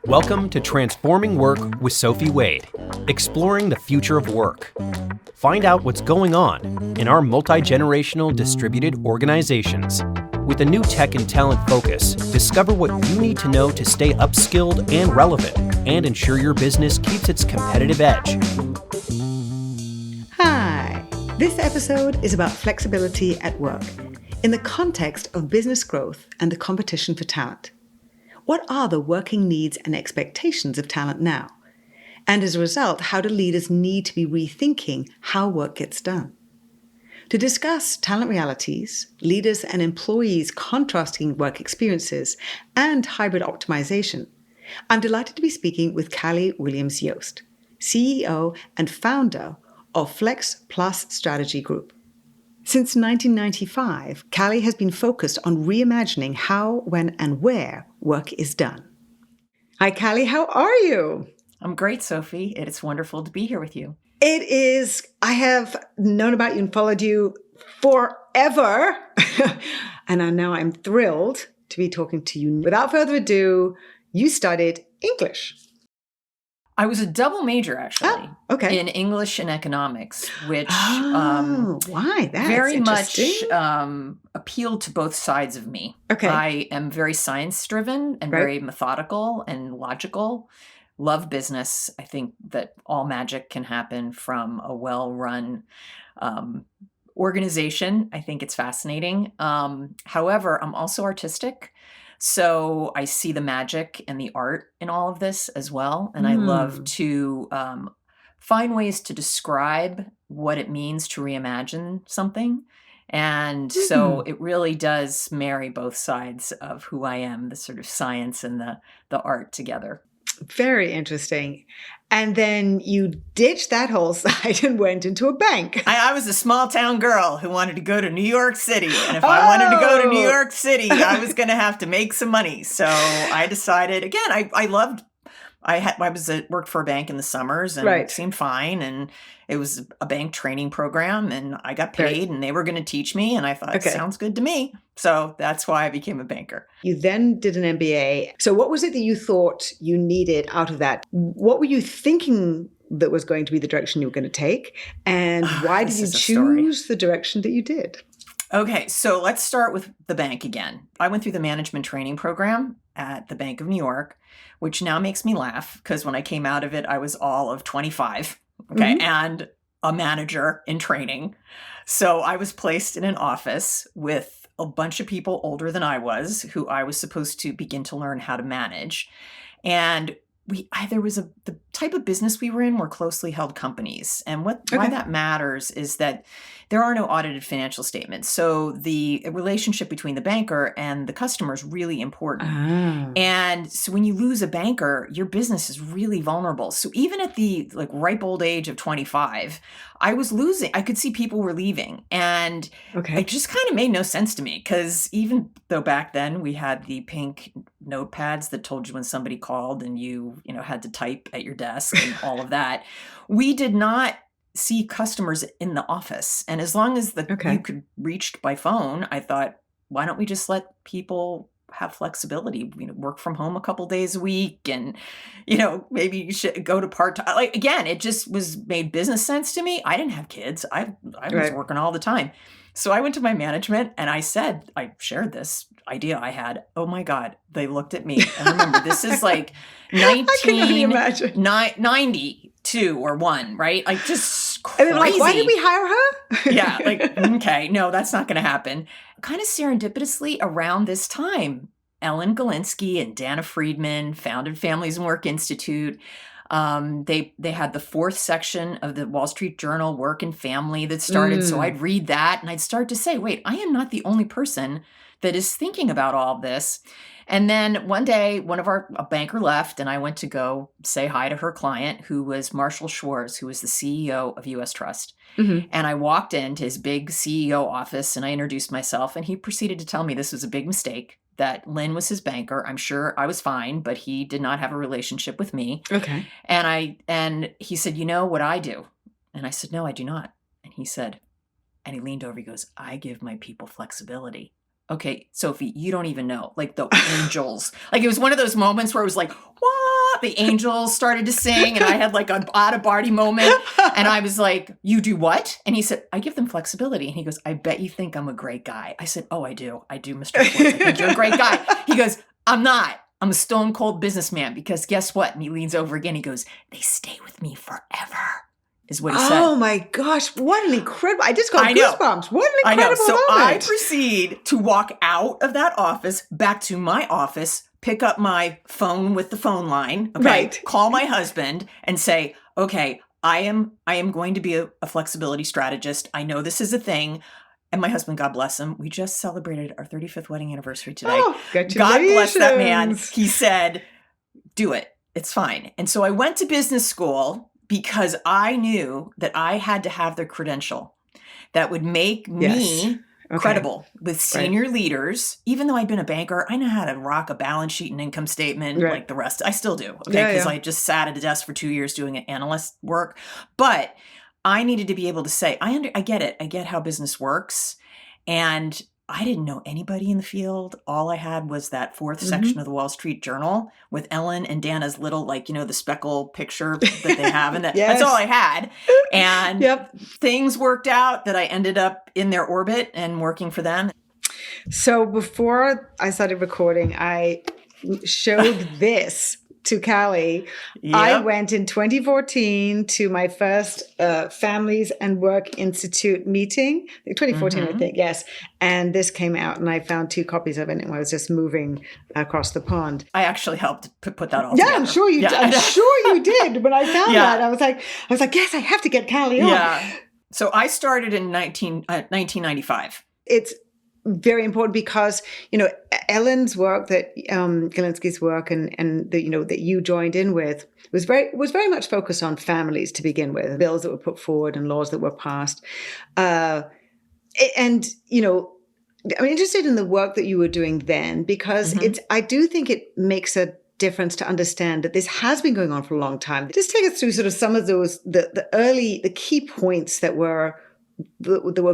Welcome to Transforming Work with Sophie Wade, exploring the future of work. Find out what's going on in our multi-generational distributed organizations. With a new tech and talent focus, discover what you need to know to stay upskilled and relevant and ensure your business keeps its competitive edge. Hi, this episode is about flexibility at work in the context of business growth and the competition for talent. What are the working needs and expectations of talent now? And as a result, how do leaders need to be rethinking how work gets done? To discuss talent realities, leaders and employees contrasting work experiences, and hybrid optimization, I'm delighted to be speaking with Cali Williams Yost, CEO and founder of Flex+Strategy Group. Since 1995, Cali has been focused on reimagining how, when, and where work is done. Hi, Cali. How are you? I'm great, Sophie. It's wonderful to be here with you. It is. I have known about you and followed you forever. And now I'm thrilled to be talking to you. Without further ado, you studied English. I was a double major, actually, okay. in English and economics, which why? That's very much appealed to both sides of me. Okay. I am very science-driven and very methodical and logical. Love business. I think that all magic can happen from a well-run organization. I think it's fascinating. However, I'm also artistic. So I see the magic and the art in all of this as well. And I love to find ways to describe what it means to reimagine something. And so it really does marry both sides of who I am, the sort of science and the art together. Very interesting. And then you ditched that whole side and went into a bank. I was a small town girl who wanted to go to New York City. And if I wanted to go to New York City, I was going to have to make some money. So I decided, again, I worked for a bank in the summers and it seemed fine. And it was a bank training program and I got paid and they were going to teach me. And I thought, sounds good to me. So that's why I became a banker. You then did an MBA. So what was it that you thought you needed out of that? What were you thinking that was going to be the direction you were going to take? And why did you choose the direction that you did? Okay, so let's start with the bank again. I went through the management training program at the Bank of New York, which now makes me laugh because when I came out of it, I was all of 25, and a manager in training. So I was placed in an office with a bunch of people older than I was, who I was supposed to begin to learn how to manage. And the type of business we were in were closely held companies. And why that matters is that there are no audited financial statements. So the relationship between the banker and the customer is really important. And so when you lose a banker, your business is really vulnerable. So even at the ripe old age of 25, I was losing. I could see people were leaving. And it just kind of made no sense to me because even though back then we had the pink notepads that told you when somebody called and you had to type at your desk and all of that, we did not see customers in the office. And as long as you could reach by phone, I thought, why don't we just let people have flexibility, work from home a couple days a week and, maybe you should go to part-time. Again, it just made business sense to me. I didn't have kids. I was working all the time. So I went to my management and I shared this idea I had. Oh my God, they looked at me. And remember, this is 1992 or 1, right? Just crazy. And they're why did we hire her? Yeah, okay, no, that's not going to happen. Kind of serendipitously around this time, Ellen Galinsky and Dana Friedman founded Families and Work Institute. They had the 4th section of the Wall Street Journal, Work and Family, that started. So I'd read that and I'd start to say, wait, I am not the only person that is thinking about all of this. And then one day, a banker left and I went to go say hi to her client, who was Marshall Schwartz, who was the CEO of US Trust. And I walked into his big CEO office and I introduced myself and he proceeded to tell me this was a big mistake, that Lynn was his banker. I'm sure I was fine, but he did not have a relationship with me. Okay. And he said, you know what I do? And I said, no, I do not. And he said, and he leaned over, he goes, I give my people flexibility. okay, Sophie, you don't even know. Like the angels. Like it was one of those moments where it was like, what? The angels started to sing and I had like an out-of-body moment. And I was like, you do what? And he said, I give them flexibility. And he goes, I bet you think I'm a great guy. I said, oh, I do, Mr. Schwartz. I think you're a great guy. He goes, I'm not. I'm a stone cold businessman because guess what? And he leans over again. He goes, they stay with me forever. Is what he said. Oh my gosh, what an incredible, I just got goosebumps. What an incredible So moment. I proceed to walk out of that office, back to my office, pick up my phone with the phone line, okay, Right. Call my husband and say, okay, I am going to be a flexibility strategist. I know this is a thing. And my husband, God bless him, we just celebrated our 35th wedding anniversary today. Oh, congratulations. God bless that man. He said, do it. It's fine. And so I went to business school because I knew that I had to have the credential that would make me credible with senior leaders. Even though I'd been a banker, I know how to rock a balance sheet and income statement like the rest. I still do, okay? Because I just sat at a desk for 2 years doing analyst work. But I needed to be able to say, I get it. I get how business works. And I didn't know anybody in the field. All I had was that fourth section of the Wall Street Journal with Ellen and Dana's little, like, the speckle picture that they have. And that's all I had. And things worked out that I ended up in their orbit and working for them. So before I started recording, I showed this to Cali. I went in 2014 to my first Families and Work Institute meeting, 2014, I think, yes. And this came out and I found 2 copies of it and I was just moving across the pond. I actually helped put that all together. I'm sure you did. I'm sure you did. When I found that, I was like, yes, I have to get Cali on. Yeah. So I started in 1995. It's very important because, Ellen's work, that Galinsky's work and that you joined in with was very much focused on families to begin with, bills that were put forward and laws that were passed. I'm interested in the work that you were doing then because I do think it makes a difference to understand that this has been going on for a long time. Just take us through sort of some of those, the key points that were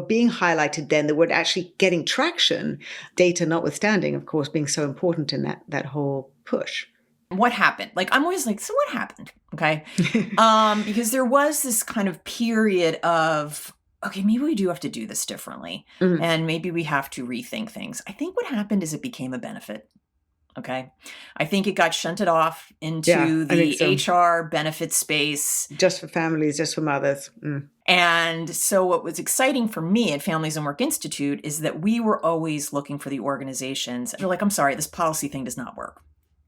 being highlighted then that were actually getting traction, data notwithstanding, of course, being so important in that whole push. What happened? Like, I'm always like, so what happened? Okay. Because there was this kind of period of, okay, maybe we do have to do this differently. And maybe we have to rethink things. I think what happened is it became a benefit. Okay. I think it got shunted off into the HR benefit space. Just for families, just for mothers. And so what was exciting for me at Families and Work Institute is that we were always looking for the organizations. They're like, I'm sorry, this policy thing does not work.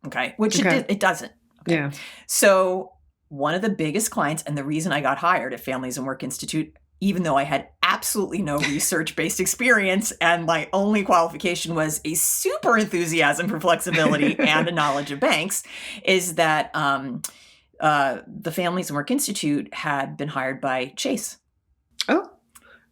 Okay. Which it doesn't. Okay. Yeah. So one of the biggest clients, and the reason I got hired at Families and Work Institute, even though I had absolutely no research-based experience and my only qualification was a super enthusiasm for flexibility and a knowledge of banks, is that the Families and Work Institute had been hired by Chase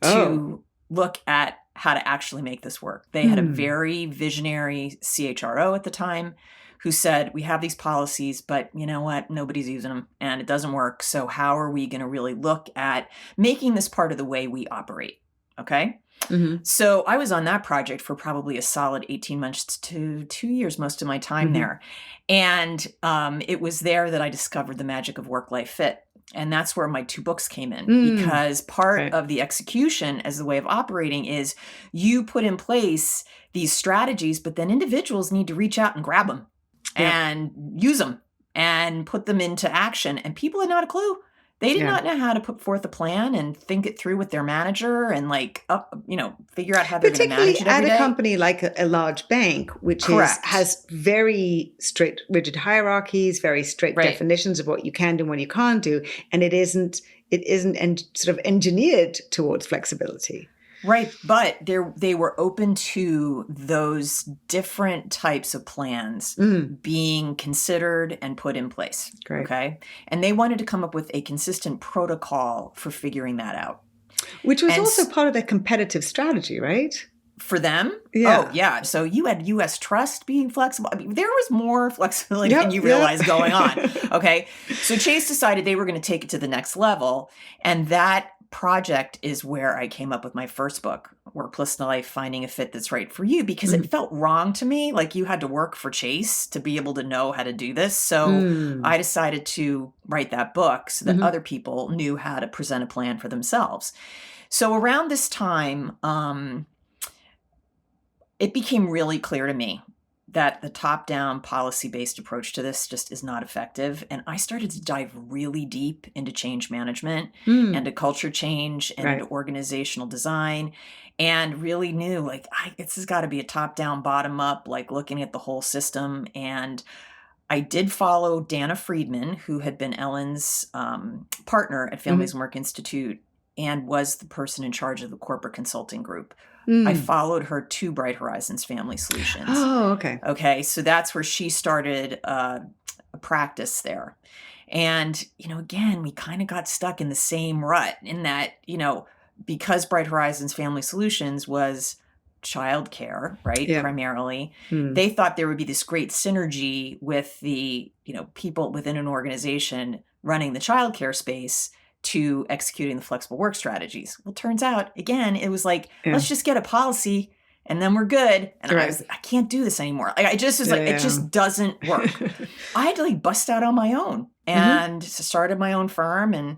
to look at how to actually make this work. They had a very visionary CHRO at the time who said, we have these policies, but you know what? Nobody's using them and it doesn't work. So how are we going to really look at making this part of the way we operate? Okay. So I was on that project for probably a solid 18 months to 2 years, most of my time there. And it was there that I discovered the magic of work-life fit. And that's where my 2 books came in, because part of the execution as the way of operating is you put in place these strategies, but then individuals need to reach out and grab them and use them and put them into action. And people had not a clue. They did not know how to put forth a plan and think it through with their manager and figure out how they're going to manage it every day. Particularly at a company like a large bank, which has very strict, rigid hierarchies, very strict definitions of what you can do and what you can't do, and it isn't sort of engineered towards flexibility. Right. But they were open to those different types of plans being considered and put in place. Great. Okay. And they wanted to come up with a consistent protocol for figuring that out. Which was also part of their competitive strategy, right? For them? Yeah. Oh, yeah. So you had U.S. Trust being flexible. I mean, there was more flexibility than you realize going on. Okay. So Chase decided they were going to take it to the next level. And that project is where I came up with my first book, Work Plus Life, Finding a Fit That's Right for You, because it felt wrong to me. Like you had to work for Chase to be able to know how to do this. So I decided to write that book so that other people knew how to present a plan for themselves. So around this time, it became really clear to me that the top-down policy-based approach to this just is not effective. And I started to dive really deep into change management and to culture change and into organizational design, and really knew like, this has got to be a top-down, bottom-up, like looking at the whole system. And I did follow Dana Friedman, who had been Ellen's partner at Families and Work Institute and was the person in charge of the corporate consulting group. I followed her to Bright Horizons Family Solutions. Oh, okay. Okay, so that's where she started a practice there. And, again, we kind of got stuck in the same rut in that, because Bright Horizons Family Solutions was childcare, right, primarily, they thought there would be this great synergy with the, people within an organization running the childcare space to executing the flexible work strategies. Well, turns out, again, it was like, let's just get a policy and then we're good. And I can't do this anymore. Like, I just was like, it just doesn't work. I had to like bust out on my own and started my own firm. And,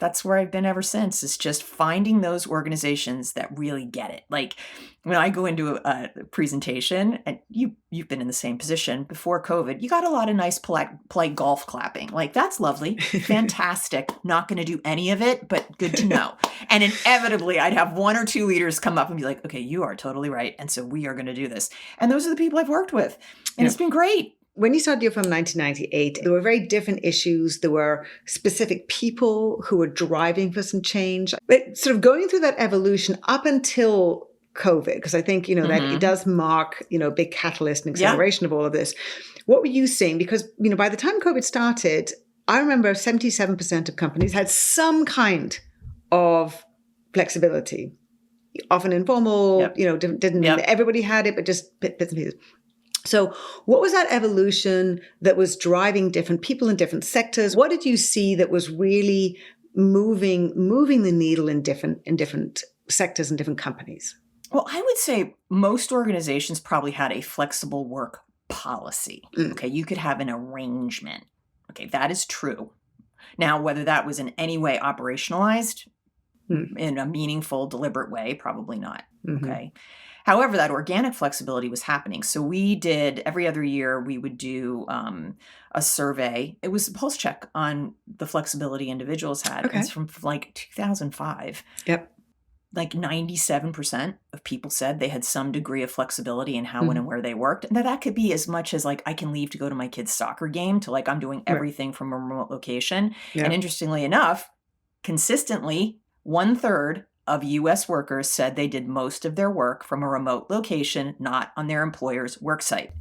that's where I've been ever since. It's just finding those organizations that really get it. Like when I go into a presentation, and you've been in the same position before COVID, you got a lot of nice polite golf clapping. Like that's lovely, fantastic. Not going to do any of it, but good to know. And inevitably I'd have one or two leaders come up and be like, okay, you are totally right. And so we are going to do this. And those are the people I've worked with. And it's been great. When you started your firm in 1998, there were very different issues. There were specific people who were driving for some change. But sort of going through that evolution up until COVID, because I think, that it does mark, a big catalyst and acceleration of all of this. What were you seeing? Because, by the time COVID started, I remember 77% of companies had some kind of flexibility, often informal, didn't everybody had it, but just bits and pieces. So what was that evolution that was driving different people in different sectors? What did you see that was really moving the needle in different sectors and different companies? Well, I would say most organizations probably had a flexible work policy. Okay, you could have an arrangement. Okay, that is true. Now, whether that was in any way operationalized in a meaningful, deliberate way, probably not. Okay. However, that organic flexibility was happening. So we did, every other year, we would do a survey. It was a pulse check on the flexibility individuals had. Okay. It's from like 2005. Yep. Like 97% of people said they had some degree of flexibility in how, when, and where they worked. And that could be as much as like, I can leave to go to my kid's soccer game, to like, I'm doing everything from a remote location. Yep. And interestingly enough, consistently, 1/3 of U.S. workers said they did most of their work from a remote location, not on their employer's work site.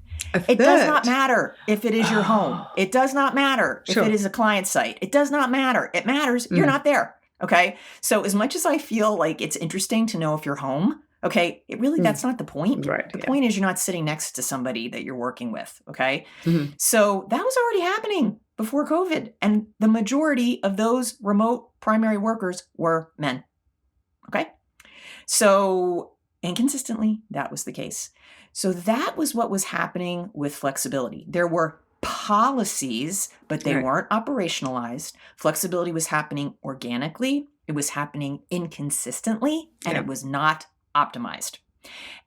It does not matter if it is your home. It does not matter if it is a client site. It does not matter. It matters you're not there. Okay. So as much as I feel like it's interesting to know if you're home, okay, it really, that's not the point. Right. The point is you're not sitting next to somebody that you're working with. Okay. So that was already happening before COVID. And the majority of those remote primary workers were men. Okay. So inconsistently, that was the case. So that was what was happening with flexibility. There were policies, but they weren't operationalized. Flexibility was happening organically. It was happening inconsistently, and it was not optimized.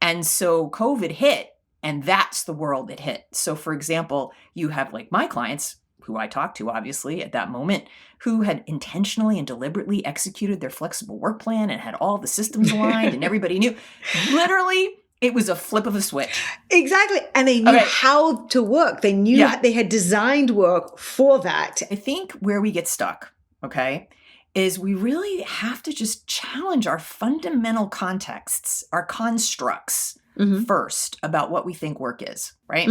And so COVID hit, and that's the world it hit. So for example, you have like my clients, who I talked to obviously at that moment, who had intentionally and deliberately executed their flexible work plan and had all the systems aligned and everybody knew. Literally, it was a flip of a switch. Exactly. And they knew how to work. They knew they had designed work for that. I think where we get stuck, is we really have to just challenge our fundamental contexts, our constructs first about what we think work is, right?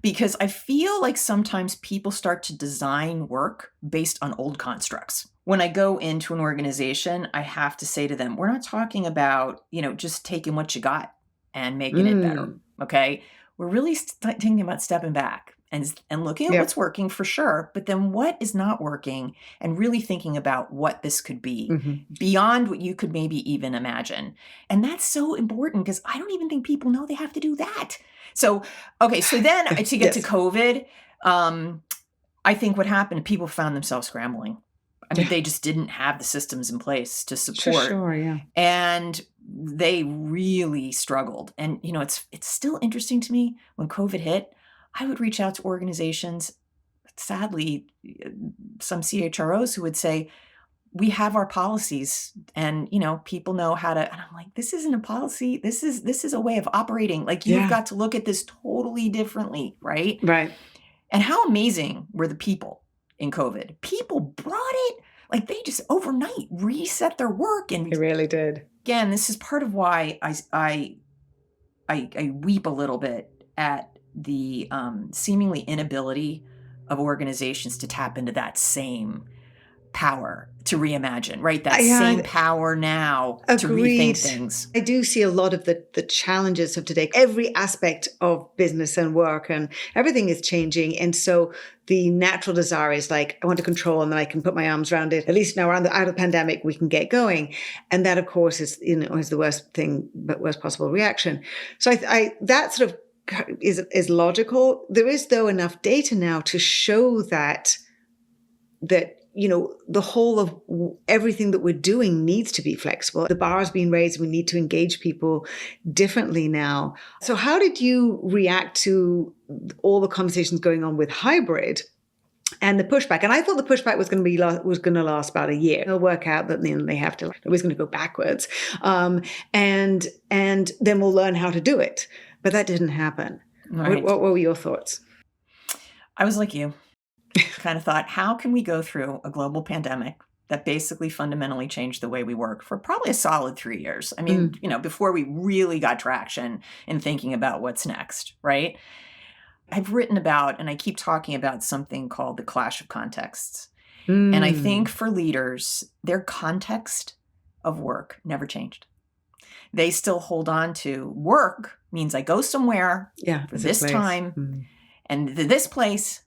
Because I feel like sometimes people start to design work based on old constructs. When I go into an organization, I have to say to them, we're not talking about, just taking what you got and making it better, okay? We're really thinking about stepping back and looking at what's working for sure, but then what is not working and really thinking about what this could be beyond what you could maybe even imagine. And that's so important because I don't even think people know they have to do that. So, okay, so then to get to COVID, I think what happened, people found themselves scrambling. I mean, they just didn't have the systems in place to support. Sure, and they really struggled. And, it's still interesting to me when COVID hit, I would reach out to organizations, sadly, some CHROs who would say, we have our policies and, people know how to, and I'm like, this isn't a policy. This is a way of operating. Like you've got to look at this totally differently. Right. Right. And how amazing were the people in COVID? People brought it, like they just overnight reset their work. And they really did. Again, this is part of why I weep a little bit at the seemingly inability of organizations to tap into that same power to reimagine, right? That same power now to rethink things. I do see a lot of the challenges of today. Every aspect of business and work and everything is changing. And so the natural desire is like, I want to control and then I can put my arms around it. At least now we're out of the pandemic, we can get going. And that, of course, is the worst thing, but worst possible reaction. So I that sort of is logical. There is, though, enough data now to show that the whole of everything that we're doing needs to be flexible. The bar has been raised. We need to engage people differently now. So how did you react to all the conversations going on with hybrid and the pushback? And I thought the pushback was going to last about a year. It'll work out that they have to, it was going to go backwards. And then we'll learn how to do it. But that didn't happen. Right. What were your thoughts? I was like you. Kind of thought, how can we go through a global pandemic that basically fundamentally changed the way we work for probably a solid 3 years? I mean, before we really got traction in thinking about what's next, right? I've written about, and I keep talking about something called the clash of contexts. And I think for leaders, their context of work never changed. They still hold on to work means I go somewhere for this time and this place.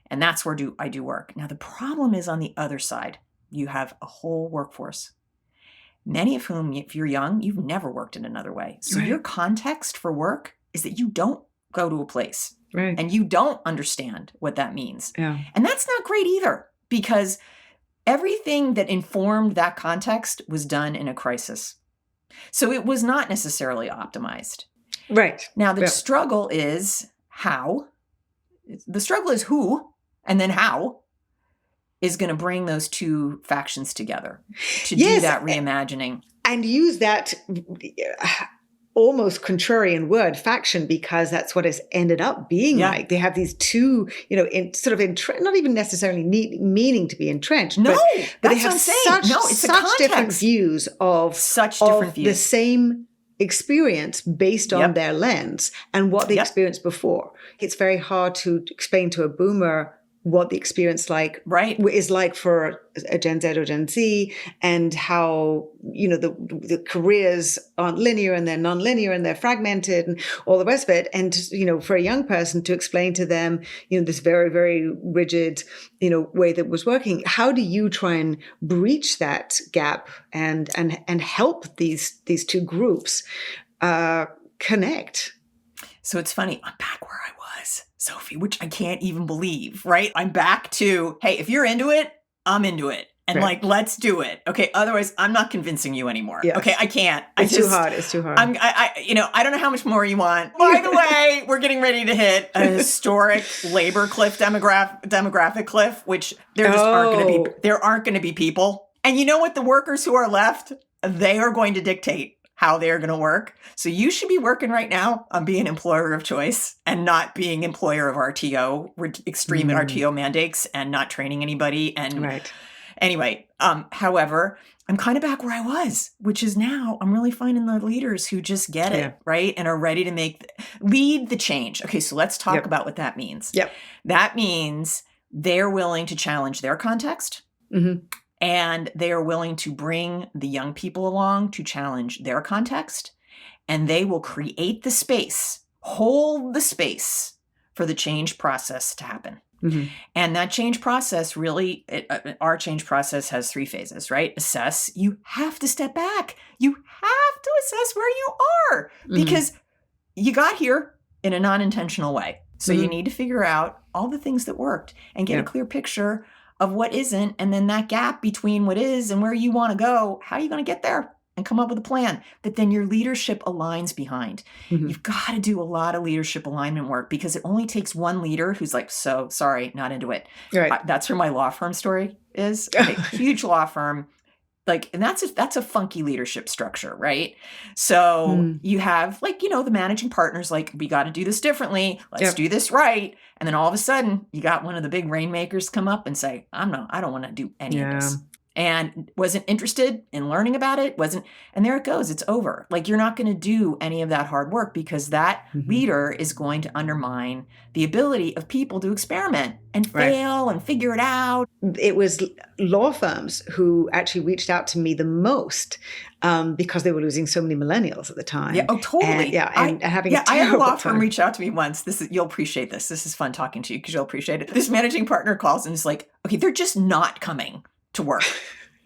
And that's where I do work. Now, the problem is on the other side, you have a whole workforce, many of whom, if you're young, you've never worked in another way. So your context for work is that you don't go to a place and you don't understand what that means. Yeah. And that's not great either, because everything that informed that context was done in a crisis. So it was not necessarily optimized. Right. Now, the struggle is how. The struggle is who. And then how is going to bring those two factions together to do that reimagining. And use that almost contrarian word, faction, because that's what it's ended up being like. They have these two, not even necessarily meaning to be entrenched. No, but they have such different views of the same experience based on their lens and what they experienced before. It's very hard to explain to a boomer what the experience is like for a Gen Z or Gen Z, and how, the careers aren't linear and they're non-linear and they're fragmented and all the rest of it. And, for a young person to explain to them, this very, very rigid, way that was working. How do you try and breach that gap and help these two groups connect? So it's funny, I'm back where I was, Sophie, which I can't even believe, right? I'm back to, hey, if you're into it, I'm into it. And let's do it. Okay. Otherwise, I'm not convincing you anymore. Yes. Okay. I can't. It's too hard. It's too hard. I don't know how much more you want. By the way, we're getting ready to hit a historic labor cliff, demographic cliff, which there aren't going to be people. And you know what? The workers who are left, they are going to dictate how they're going to work. So you should be working right now on being employer of choice and not being employer of RTO, extreme RTO mandates, and not training anybody. And anyway, however, I'm kind of back where I was, which is now I'm really finding the leaders who just get it, right? And are ready to lead the change. Okay, so let's talk about what that means. That means they're willing to challenge their context. And they are willing to bring the young people along to challenge their context. And they will create the space, hold the space for the change process to happen. Mm-hmm. And that change process really, our change process has 3 phases, right? Assess. You have to step back. You have to assess where you are because you got here in a non-intentional way. So you need to figure out all the things that worked and get a clear picture of what isn't. And then that gap between what is and where you want to go, how are you going to get there? And come up with a plan that then your leadership aligns behind. You've got to do a lot of leadership alignment work because it only takes one leader who's like, so sorry, not into it. Right. That's where my law firm story is. A huge law firm. And that's a funky leadership structure, right? So you have the managing partners, we got to do this differently. Let's do this right. And then all of a sudden you got one of the big rainmakers come up and say, I don't want to do any of this. And wasn't interested in learning about it, and there it goes, it's over. You're not going to do any of that hard work because that leader is going to undermine the ability of people to experiment and fail and figure it out. It was law firms who actually reached out to me the most because they were losing so many millennials at the time. Yeah, oh, totally. And having I had a law firm reach out to me once. You'll appreciate this. This is fun talking to you because you'll appreciate it. This managing partner calls and is like, okay, they're just not coming to work.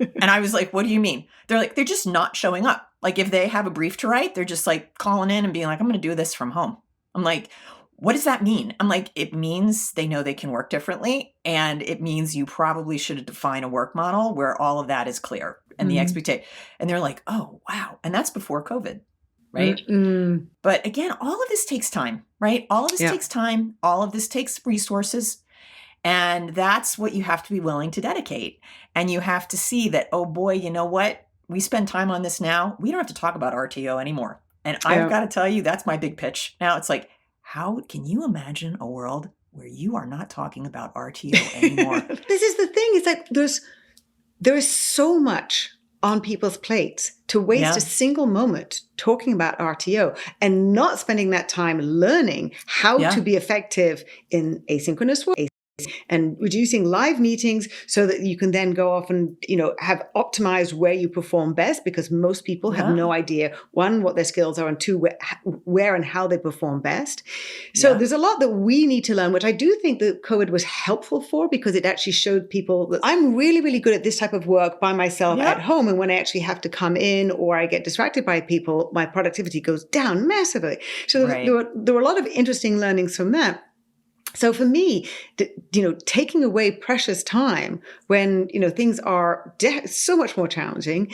And I was like, what do you mean? They're like, they're just not showing up. If they have a brief to write, they're just calling in and being like, I'm going to do this from home. I'm like, what does that mean? I'm like, it means they know they can work differently. And it means you probably should define a work model where all of that is clear and the expectation. And they're like, oh, wow. And that's before COVID, right? But again, all of this takes time, right? All of this takes time. All of this takes resources. And that's what you have to be willing to dedicate. And you have to see that, oh boy, you know what? We spend time on this now. We don't have to talk about RTO anymore. And I've got to tell you, that's my big pitch. Now it's how can you imagine a world where you are not talking about RTO anymore? This is the thing. It's there is so much on people's plates to waste a single moment talking about RTO and not spending that time learning how to be effective in asynchronous work. And reducing live meetings so that you can then go off and, have optimized where you perform best because most people have no idea, one, what their skills are, and two, where and how they perform best. So there's a lot that we need to learn, which I do think that COVID was helpful for because it actually showed people that I'm really, really good at this type of work by myself at home. And when I actually have to come in or I get distracted by people, my productivity goes down massively. So there were a lot of interesting learnings from that. So for me, taking away precious time when, things are so much more challenging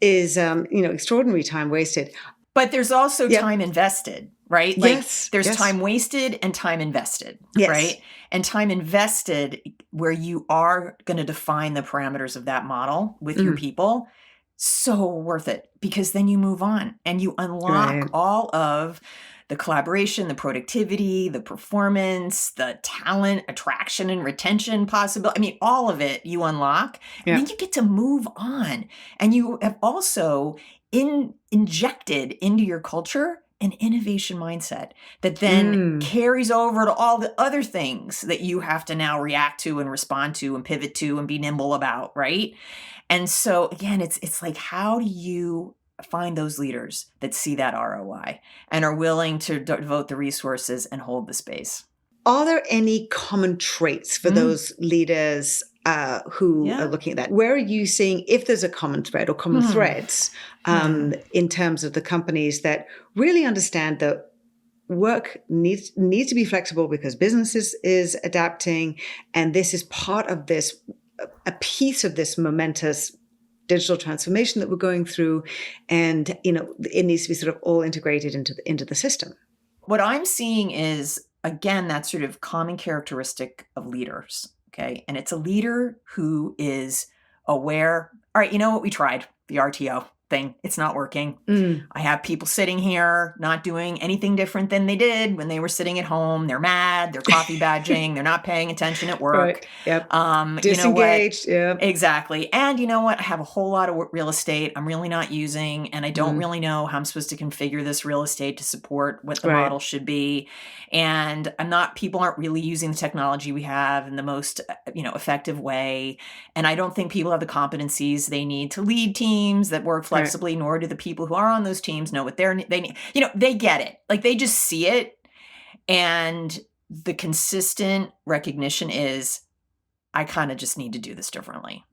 is, extraordinary time wasted. But there's also time invested, right? There's time wasted and time invested, right? And time invested where you are going to define the parameters of that model with your people. So worth it because then you move on and you unlock all of the collaboration, the productivity, the performance, the talent, attraction and retention possibility. I mean, all of it you unlock. And then you get to move on. And you have also injected into your culture an innovation mindset that then carries over to all the other things that you have to now react to and respond to and pivot to and be nimble about, right? And so again, it's how do you find those leaders that see that ROI and are willing to devote the resources and hold the space? Are there any common traits for those leaders who are looking at that? Where are you seeing if there's a common thread or common threads in terms of the companies that really understand that work needs to be flexible because business is adapting, and this is part of this, a piece of this momentous digital transformation that we're going through, and it needs to be sort of all integrated into the system. What I'm seeing is, again, that sort of common characteristic of leaders, okay? And it's a leader who is aware, all right, you know what, we tried the RTO thing. It's not working. I have people sitting here not doing anything different than they did when they were sitting at home. They're mad. They're coffee badging. They're not paying attention at work. Right. Yep. Disengaged. You know what? Exactly. And you know what? I have a whole lot of real estate I'm really not using, and I don't really know how I'm supposed to configure this real estate to support what the model should be. And people aren't really using the technology we have in the most, effective way. And I don't think people have the competencies they need to lead teams that work flexibly, nor do the people who are on those teams know what they need. They get it. They just see it. And the consistent recognition is, I kind of just need to do this differently.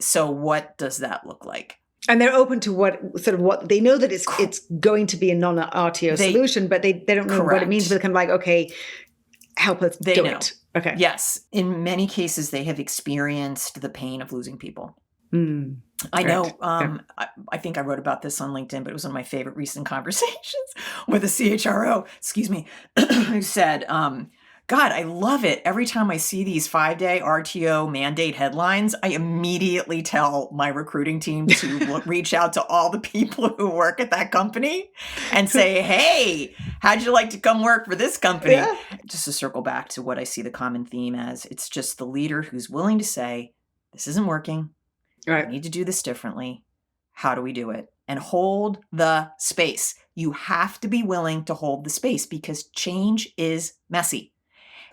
So what does that look like? And they're open to what they know that it's going to be a non-RTO solution, but they don't know what it means. But they're kind of like, okay, help us do it. Okay. Yes. In many cases, they have experienced the pain of losing people. I know. I think I wrote about this on LinkedIn, but it was one of my favorite recent conversations with a CHRO, who said, God, I love it. Every time I see these 5-day RTO mandate headlines, I immediately tell my recruiting team to reach out to all the people who work at that company and say, hey, how'd you like to come work for this company? Yeah. Just to circle back to what I see the common theme as, it's just the leader who's willing to say, this isn't working. Right. We need to do this differently. How do we do it? And hold the space. You have to be willing to hold the space because change is messy.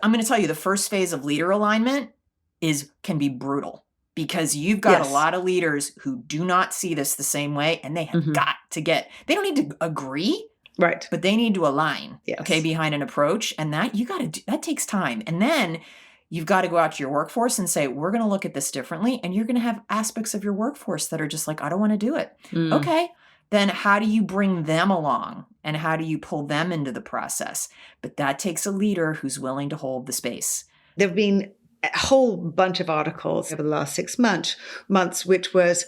I'm going to tell you, the first phase of leader alignment can be brutal because you've got a lot of leaders who do not see this the same way, and they have got to they don't need to agree, right? But they need to align, behind an approach, and that that takes time. And then you've got to go out to your workforce and say, we're going to look at this differently, and you're going to have aspects of your workforce that are just like, I don't want to do it. Okay. Then how do you bring them along and how do you pull them into the process? But that takes a leader who's willing to hold the space. There have been a whole bunch of articles over the last 6 months, which was,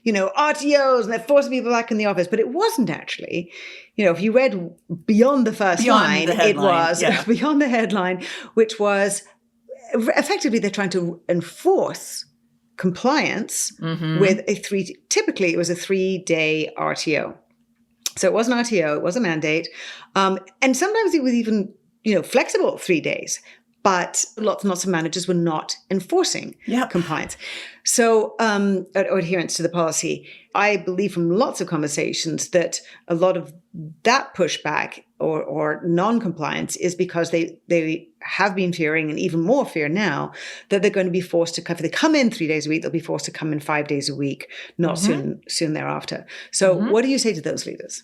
RTOs and they're forcing people back in the office. But it wasn't actually, if you read beyond the first line, it was beyond the headline, which was effectively they're trying to enforce compliance with typically it was a 3-day RTO. So it was an RTO, it was a mandate. And sometimes it was even, flexible 3 days, but lots and lots of managers were not enforcing compliance. So, or adherence to the policy. I believe from lots of conversations that a lot of that pushback or non-compliance is because they have been fearing, and even more fear now, that they're going to be forced to, if they come in 3 days a week, they'll be forced to come in 5 days a week, not soon thereafter. So what do you say to those leaders?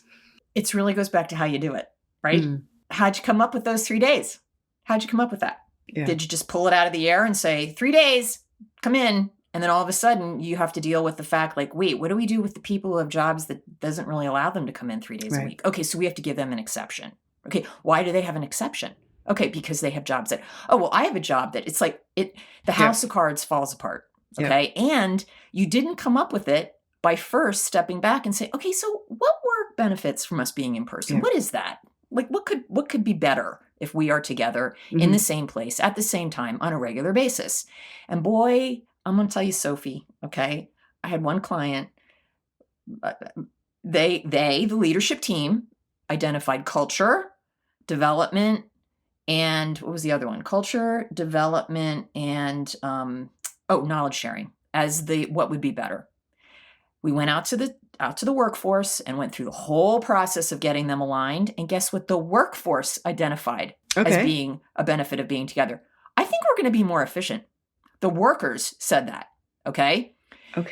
It really goes back to how you do it, right? How'd you come up with those 3 days? How'd you come up with that? Yeah. Did you just pull it out of the air and say, 3 days, come in? And then all of a sudden you have to deal with the fact like, wait, what do we do with the people who have jobs that doesn't really allow them to come in 3 days a week? Okay, so we have to give them an exception. Okay, why do they have an exception? Okay, because they have jobs that, I have a job that it's like the house of cards falls apart. Okay, and you didn't come up with it by first stepping back and say, okay, so what were benefits from us being in person? What is that? Like what could be better if we are together in the same place at the same time on a regular basis? And boy, I'm going to tell you, Sophie, okay? I had one client, the leadership team, identified culture, development, and what was the other one? Culture, development, and knowledge sharing as what would be better. We went out to the workforce and went through the whole process of getting them aligned. And guess what? The workforce identified as being a benefit of being together. I think we're going to be more efficient. The workers said that. Okay.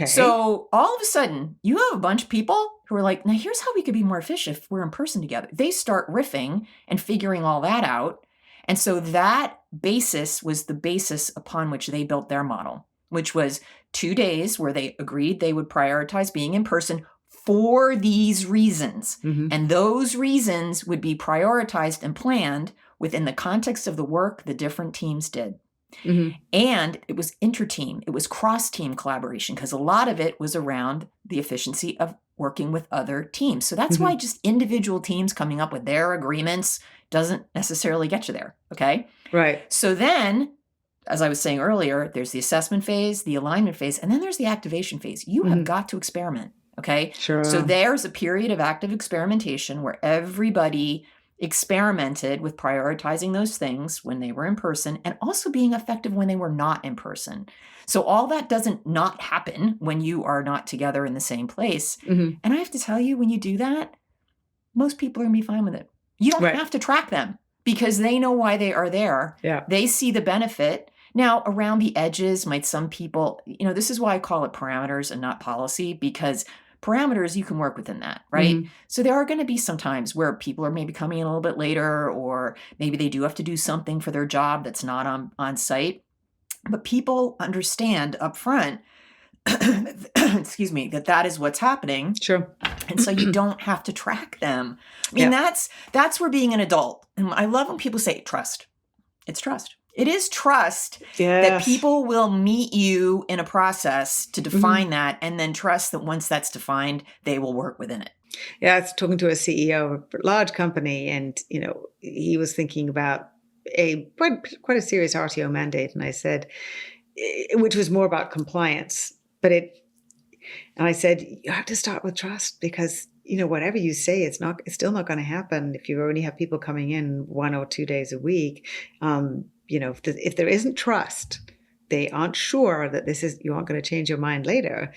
So all of a sudden you have a bunch of people who are like, now here's how we could be more efficient if we're in person together. They start riffing and figuring all that out. And so that basis was the basis upon which they built their model, which was 2 days where they agreed they would prioritize being in person for these reasons. And those reasons would be prioritized and planned within the context of the work the different teams did. And it was inter-team, it was cross-team collaboration, because a lot of it was around the efficiency of working with other teams. So that's why just individual teams coming up with their agreements doesn't necessarily get you there. Okay. Right. So then, as I was saying earlier, there's the assessment phase, the alignment phase, and then there's the activation phase. You have got to experiment. Okay. Sure. So there's a period of active experimentation where everybody experimented with prioritizing those things when they were in person and also being effective when they were not in person. So all that doesn't not happen when you are not together in the same place. And I have to tell you, when you do that, most people are going to be fine with it. You don't have to track them because they know why they are there. Yeah. They see the benefit. Now, around the edges, might some people, this is why I call it parameters and not policy, because parameters, you can work within that, right? Mhm. So there are going to be some times where people are maybe coming in a little bit later, or maybe they do have to do something for their job that's not on site. But people understand up front, excuse me, that is what's happening. Sure. And so you don't have to track them. I mean, Yeah. that's where being an adult. And I love when people say trust. It's trust. It is trust that Yes. people will meet you in a process to define that, and then trust that once that's defined, they will work within it. Yeah, I was talking to a CEO of a large company, and he was thinking about a quite a serious RTO mandate, and I said, which was more about compliance, and I said, you have to start with trust, because whatever you say, it's still not going to happen if you only have people coming in 1 or 2 days a week. If there isn't trust, they aren't sure that you aren't going to change your mind later.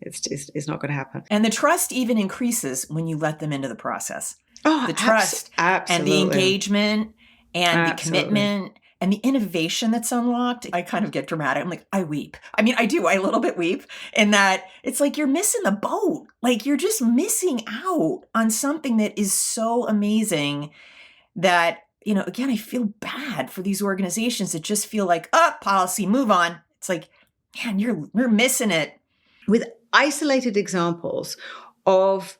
It's not going to happen. And the trust even increases when you let them into the process. Oh, The trust and the engagement and the commitment and the innovation that's unlocked. I kind of get dramatic. I'm like, I weep. I mean, I do. I a little bit weep in that it's like you're missing the boat. Like you're just missing out on something that is so amazing that, again, I feel bad for these organizations that just feel like, policy, move on. It's like, man, you're missing it. With isolated examples of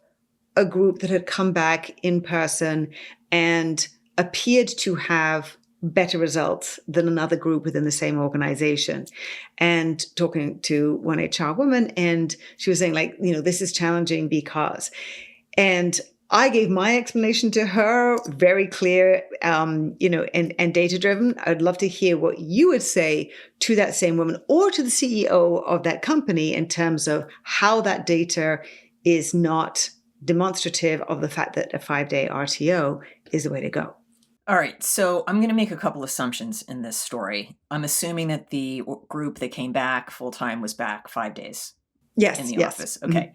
a group that had come back in person and appeared to have better results than another group within the same organization. And talking to one HR woman, and she was saying, like, this is challenging because, and I gave my explanation to her, very clear, and data driven. I'd love to hear what you would say to that same woman or to the CEO of that company in terms of how that data is not demonstrative of the fact that a 5-day RTO is the way to go. All right. So I'm going to make a couple assumptions in this story. I'm assuming that the group that came back full time was back 5 days in the office. Okay.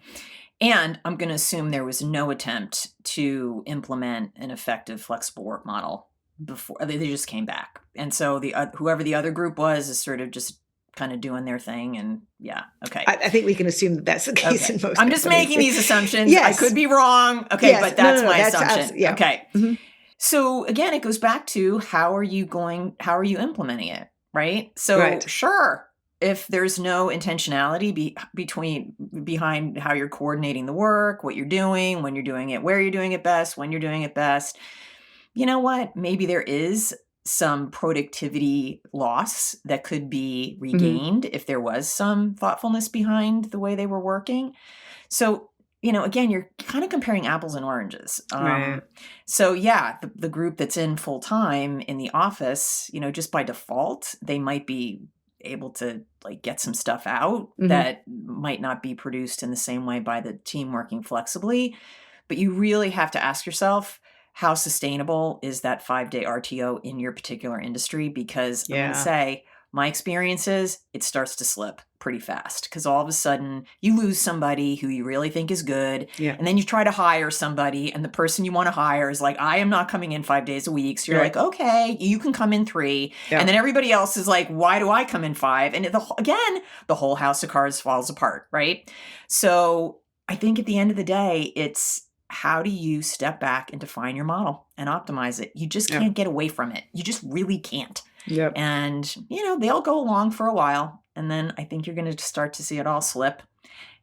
And I'm going to assume there was no attempt to implement an effective flexible work model before they just came back. And so whoever the other group was is sort of just kind of doing their thing. And yeah. Okay. I think we can assume that that's the case in most I'm just companies. making these assumptions. Yes. I could be wrong. Okay. Yes. But that's my that's assumption. yeah. Okay. Mm-hmm. So again, it goes back to how are you implementing it? Right. So Sure. If there's no intentionality behind how you're coordinating the work, what you're doing, when you're doing it, where you're doing it best, when you're doing it best, you know what? Maybe there is some productivity loss that could be regained if there was some thoughtfulness behind the way they were working. So, again, you're kind of comparing apples and oranges. Right. So yeah, the group that's in full time in the office, just by default, they might be able to get some stuff out that might not be produced in the same way by the team working flexibly. But you really have to ask yourself, how sustainable is that 5-day RTO in your particular industry? Because I'm going to say, my experience is it starts to slip pretty fast because all of a sudden you lose somebody who you really think is good. Yeah. And then you try to hire somebody and the person you want to hire is like, I am not coming in 5 days a week. So you're like, okay, you can come in 3. Yeah. And then everybody else is like, why do I come in 5? And the whole house of cards falls apart, right? So I think at the end of the day, it's how do you step back and define your model and optimize it? You just can't get away from it. You just really can't. Yep. And, they'll go along for a while. And then I think you're going to start to see it all slip.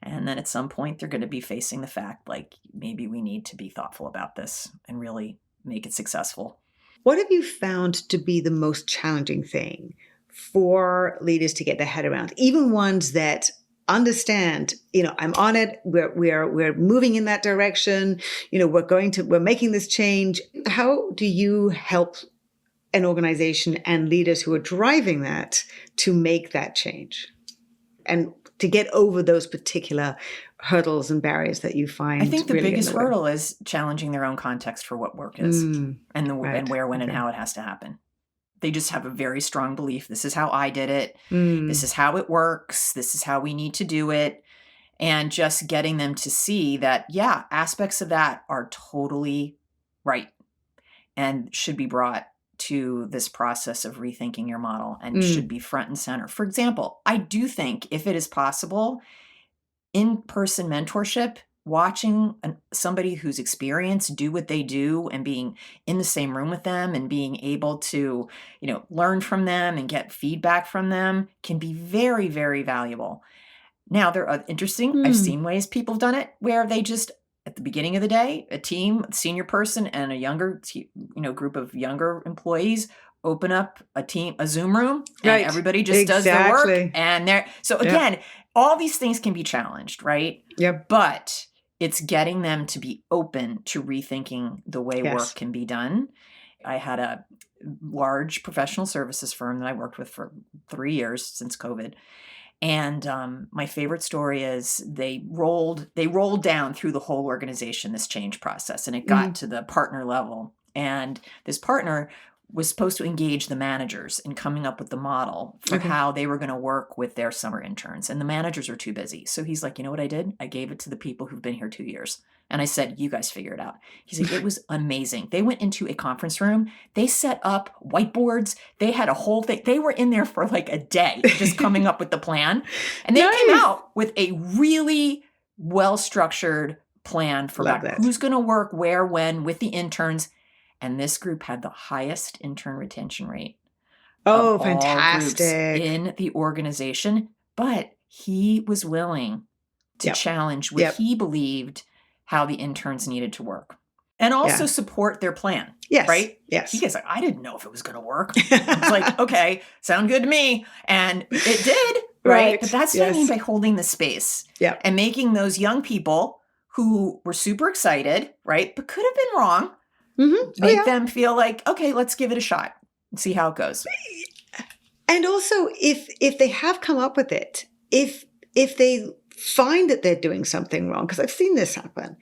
And then at some point, they're going to be facing the fact, like, maybe we need to be thoughtful about this and really make it successful. What have you found to be the most challenging thing for leaders to get their head around? Even ones that understand, I'm on it. We're moving in that direction. We're making this change. How do you help an organization and leaders who are driving that to make that change and to get over those particular hurdles and barriers that you find? I think the biggest hurdle is challenging their own context for what work is and where, when, and how it has to happen. They just have a very strong belief. This is how I did it. This is how it works. This is how we need to do it. And just getting them to see that, aspects of that are totally right and should be brought to this process of rethinking your model and should be front and center. For example, I do think if it is possible, in-person mentorship watching somebody who's experienced do what they do and being in the same room with them and being able to, learn from them and get feedback from them can be very, very valuable. Now, there are interesting, I've seen ways people have done it where they just, at the beginning of the day, a team, a senior person and a younger, group of younger employees open up a Zoom room and everybody just does their work. And so again, all these things can be challenged, right? Yep. But it's getting them to be open to rethinking the way work can be done. I had a large professional services firm that I worked with for 3 years since COVID. And my favorite story is they rolled down through the whole organization, this change process, and it got to the partner level. And this partner was supposed to engage the managers in coming up with the model for how they were going to work with their summer interns. And the managers are too busy. So he's like, you know what I did? I gave it to the people who've been here 2 years. And I said, you guys figure it out. He's like, it was amazing. They went into a conference room. They set up whiteboards. They had a whole thing. They were in there for like a day just coming up with the plan. And they came out with a really well-structured plan for who's going to work where, when, with the interns. And this group had the highest intern retention rate. Oh, of all fantastic. groups in the organization. But he was willing to challenge what he believed how the interns needed to work. And also support their plan. Yes. Right? Yes. He gets like, I didn't know if it was going to work. It's like, okay, sound good to me. And it did. Right? But that's what I mean by holding the space. Yeah. And making those young people who were super excited, right, but could have been wrong, make them feel like, okay, let's give it a shot and see how it goes. And also, if they have come up with it, if they find that they're doing something wrong, because I've seen this happen,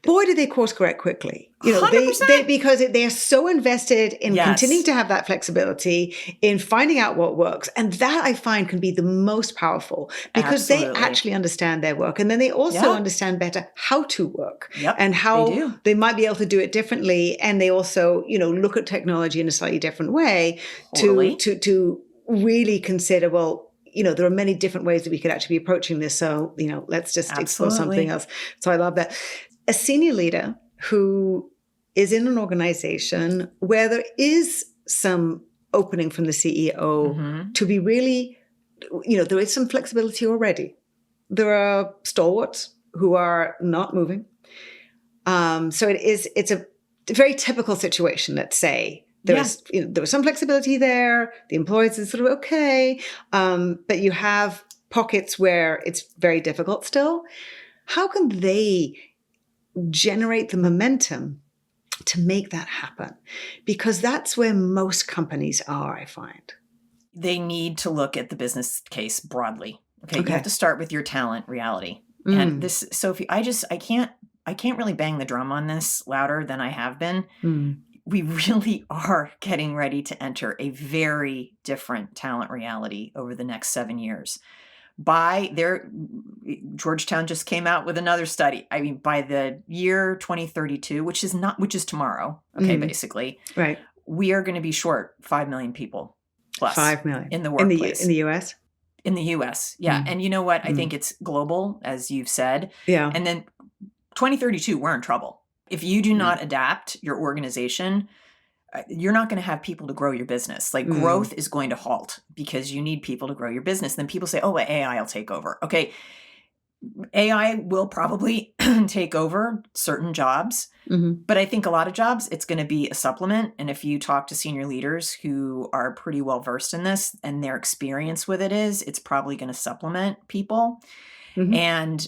boy, do they course correct quickly. 100%. Because they are so invested in continuing to have that flexibility, in finding out what works. And that I find can be the most powerful because they actually understand their work. And then they also understand better how to work and how they might be able to do it differently. And they also, look at technology in a slightly different way to really consider, well, there are many different ways that we could actually be approaching this. So, let's just explore something else. So I love that. A senior leader who is in an organization where there is some opening from the CEO to be really, there is some flexibility already. There are stalwarts who are not moving. So it's a very typical situation, let's say. There was some flexibility there. The employees are sort of okay. But you have pockets where it's very difficult still. How can they generate the momentum to make that happen? Because that's where most companies are, I find. They need to look at the business case broadly. Okay. You have to start with your talent reality. And this, Sophie, I can't really bang the drum on this louder than I have been. We really are getting ready to enter a very different talent reality over the next 7 years. Georgetown just came out with another study. I mean, by the year 2032, which is tomorrow, basically, right, we are going to be short 5 million people plus 5 million in the workplace. In the U.S.? In the U.S., yeah. And you know what? I think it's global, as you've said. Yeah. And then 2032, we're in trouble. If you do not adapt your organization, you're not going to have people to grow your business. Like growth is going to halt because you need people to grow your business. Then people say, oh, AI will take over. Okay. AI will probably take over certain jobs, but I think a lot of jobs, it's going to be a supplement. And if you talk to senior leaders who are pretty well versed in this and their experience with it it's probably going to supplement people. And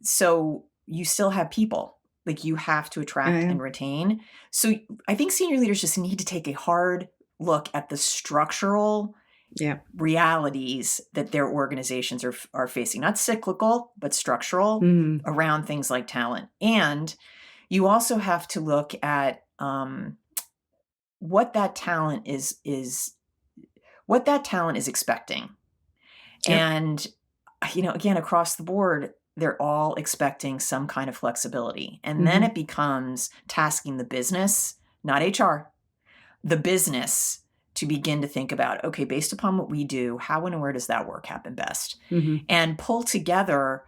so you still have people. Like you have to attract and retain. So I think senior leaders just need to take a hard look at the structural realities that their organizations are facing. Not cyclical, but structural around things like talent. And you also have to look at what that talent is expecting. And, again, across the board, they're all expecting some kind of flexibility. And then it becomes tasking the business, not HR, the business to begin to think about, okay, based upon what we do, how and where does that work happen best? And pull together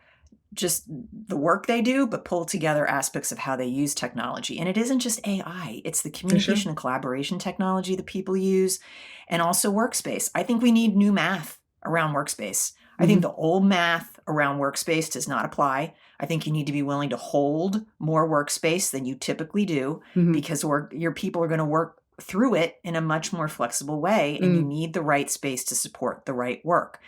just the work they do, but pull together aspects of how they use technology. And it isn't just AI, it's the communication and collaboration technology that people use, and also workspace. I think we need new math around workspace. I think the old math around workspace does not apply. I think you need to be willing to hold more workspace than you typically do because your people are going to work through it in a much more flexible way, and you need the right space to support the right work.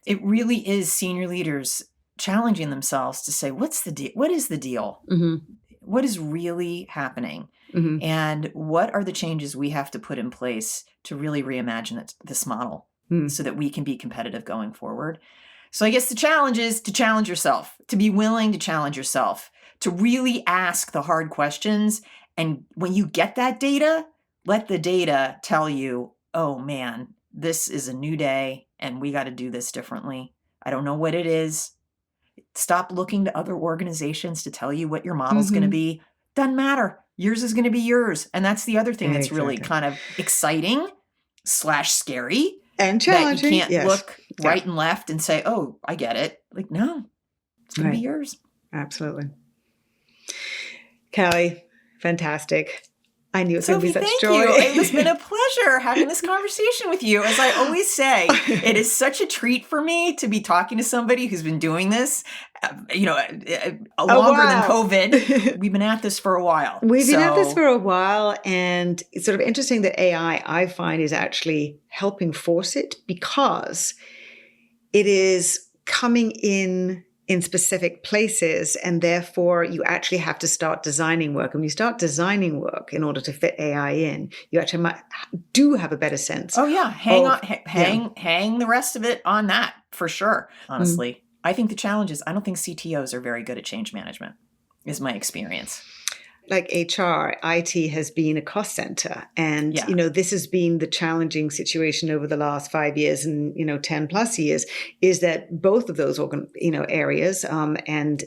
It really is senior leaders challenging themselves to say, what is the deal? What is really happening? And what are the changes we have to put in place to really reimagine this model so that we can be competitive going forward? So I guess the challenge is to challenge yourself, to be willing to challenge yourself, to really ask the hard questions. And when you get that data, let the data tell you, oh man, this is a new day and we got to do this differently. I don't know what it is. Stop looking to other organizations to tell you what your model's going to be. Doesn't matter. Yours is going to be yours. And that's the other thing that's really kind of exciting / scary. And challenging. That you can't look right and left and say, oh, I get it. Like, no, it's going to be yours. Absolutely. Cali, fantastic. I knew it was going to be such joy. Thank you. It has been a pleasure having this conversation with you. As I always say, it is such a treat for me to be talking to somebody who's been doing this, longer than COVID. We've been at this for a while. We've been at this for a while, and it's sort of interesting that AI, I find, is actually helping force it because it is coming in specific places, and therefore you actually have to start designing work. And when you start designing work in order to fit AI in, you actually do have a better sense. Oh yeah, hang the rest of it on that for sure. Honestly, I think the challenge is I don't think CTOs are very good at change management, is my experience. Like HR, IT has been a cost center. And, this has been the challenging situation over the last 5 years and, 10 plus years, is that both of those, areas and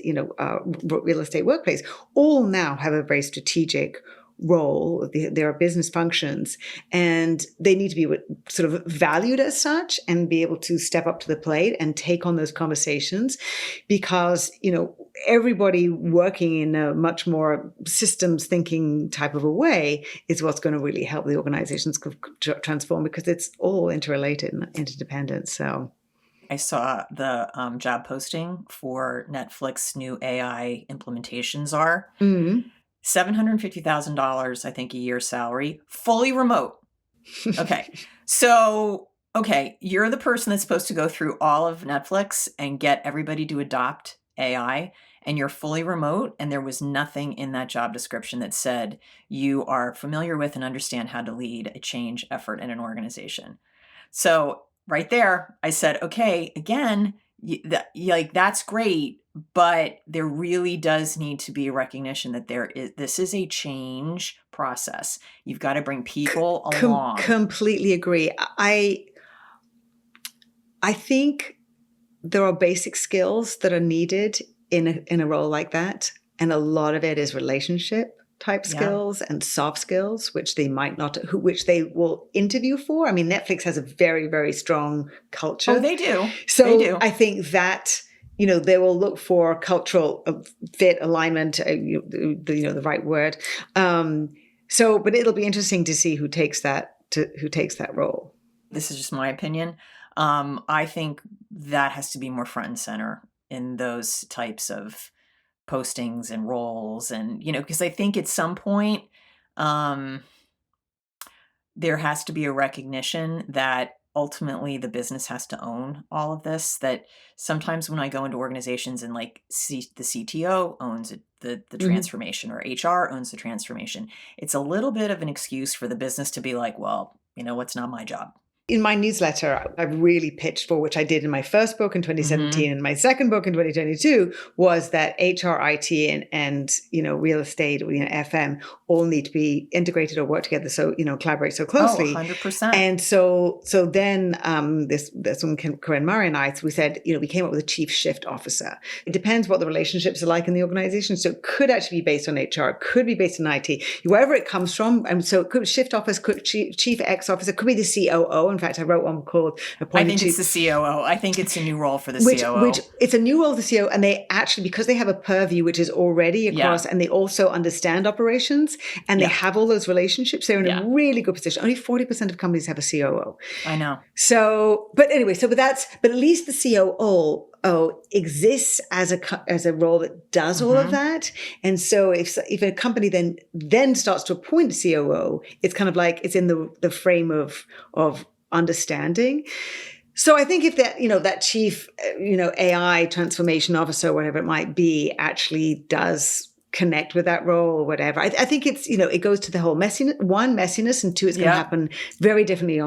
real estate workplace all now have a very strategic role. There are business functions, and they need to be sort of valued as such and be able to step up to the plate and take on those conversations, because everybody working in a much more systems thinking type of a way is what's going to really help the organizations transform, because it's all interrelated and interdependent. So I saw the job posting for Netflix new AI implementations are $750,000, I think, a year salary, fully remote. Okay. So, you're the person that's supposed to go through all of Netflix and get everybody to adopt AI, and you're fully remote, and there was nothing in that job description that said you are familiar with and understand how to lead a change effort in an organization. So right there, I said, okay, again, that's great. But there really does need to be a recognition that this is a change process. You've got to bring people along. Completely agree. I think there are basic skills that are needed in a role like that. And a lot of it is relationship type skills and soft skills, which they might not, which they will interview for. I mean, Netflix has a very, very strong culture. Oh, they do. So they do. I think that they will look for cultural fit, alignment, the right word. But it'll be interesting to see who takes that role. This is just my opinion. I think that has to be more front and center in those types of postings and roles, and because I think at some point there has to be a recognition that ultimately the business has to own all of this. That sometimes when I go into organizations and the CTO owns the transformation, or HR owns the transformation, it's a little bit of an excuse for the business to be like, well, it's not my job. In my newsletter, I've really pitched for, which I did in my first book in 2017 and my second book in 2022, was that HR, IT, and real estate, FM, all need to be integrated or work together. So, collaborate so closely. 100%. And so then this woman, Corinne Murray, and I, so we said, we came up with a chief shift officer. It depends what the relationships are like in the organization. So it could actually be based on HR, it could be based on IT, wherever it comes from. And so it could be shift office, could chief X officer, could be the COO. In fact, I wrote one called I think it's the COO. I think it's a new role for the COO. Which it's a new role for the COO, and they actually, because they have a purview which is already across, and they also understand operations, and they have all those relationships, they're in a really good position. Only 40% of companies have a COO. I know. So, but anyway, but at least the COO exists as a role that does all of that. And so if a company then starts to appoint a COO, it's kind of like it's in the frame of understanding. So I think if that chief, AI transformation officer, whatever it might be, actually does connect with that role or whatever, I think it's, it goes to the whole messiness, and two, it's going to happen very differently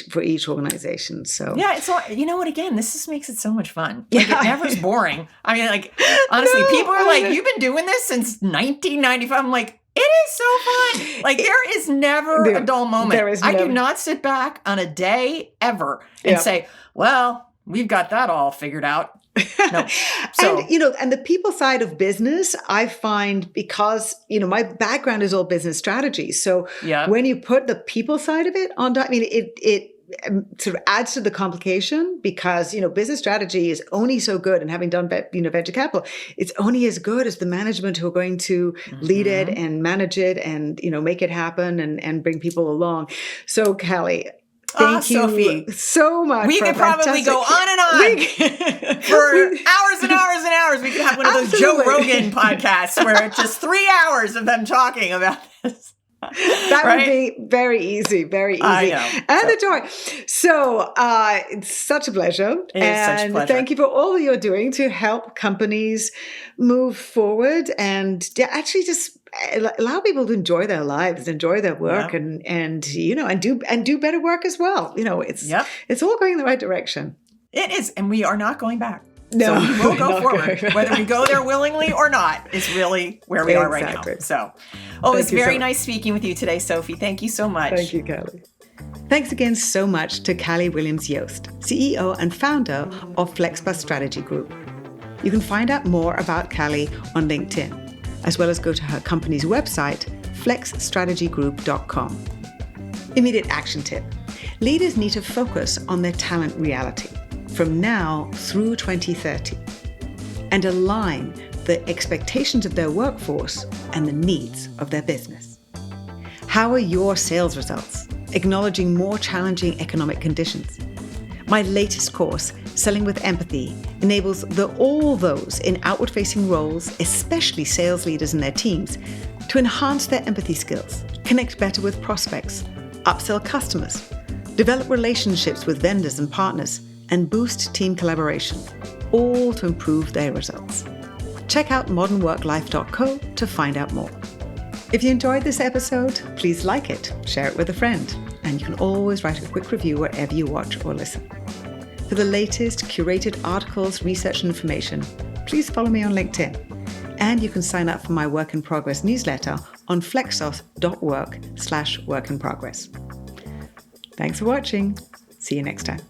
for each organization. So it's all, again, this just makes it so much fun. Like, it never's boring. I mean, like, honestly, people are like, you've been doing this since 1995. I'm like, it is so fun. Like, there is never a dull moment. I do not sit back on a day ever and say, well, we've got that all figured out. No. So, and the people side of business, I find, because, my background is all business strategy. So when you put the people side of it on, it sort of adds to the complication, because, business strategy is only so good, and having done, venture capital, it's only as good as the management who are going to lead it and manage it and, make it happen and bring people along. So, Cali, thank you, Sophie, so much. We could probably go on and on for hours and hours and hours. We could have one of those Joe Rogan podcasts where it's just 3 hours of them talking about this. That would be very easy, very easy. I know. And the joy. So it's such a pleasure. It is such a pleasure. Thank you for all that you're doing to help companies move forward and actually just allow people to enjoy their lives, enjoy their work, and do better work as well. It's all going in the right direction. It is, and we are not going back. No, so we will go forward. Whether we go there willingly or not is really where we are right now. So, it was very nice speaking with you today, Sophie. Thank you so much. Thank you, Cali. Thanks again so much to Cali Williams Yost, CEO and founder of Flex+Strategy Group. You can find out more about Cali on LinkedIn, as well as go to her company's website, flexstrategygroup.com. Immediate action tip. Leaders need to focus on their talent reality from now through 2030 and align the expectations of their workforce and the needs of their business. How are your sales results? Acknowledging more challenging economic conditions. My latest course, Selling with Empathy, enables all those in outward-facing roles, especially sales leaders and their teams, to enhance their empathy skills, connect better with prospects, upsell customers, develop relationships with vendors and partners, and boost team collaboration, all to improve their results. Check out modernworklife.co to find out more. If you enjoyed this episode, please like it, share it with a friend, and you can always write a quick review wherever you watch or listen. For the latest curated articles, research, and information, please follow me on LinkedIn. And you can sign up for my Work in Progress newsletter on flexos.work/work in progress. Thanks for watching. See you next time.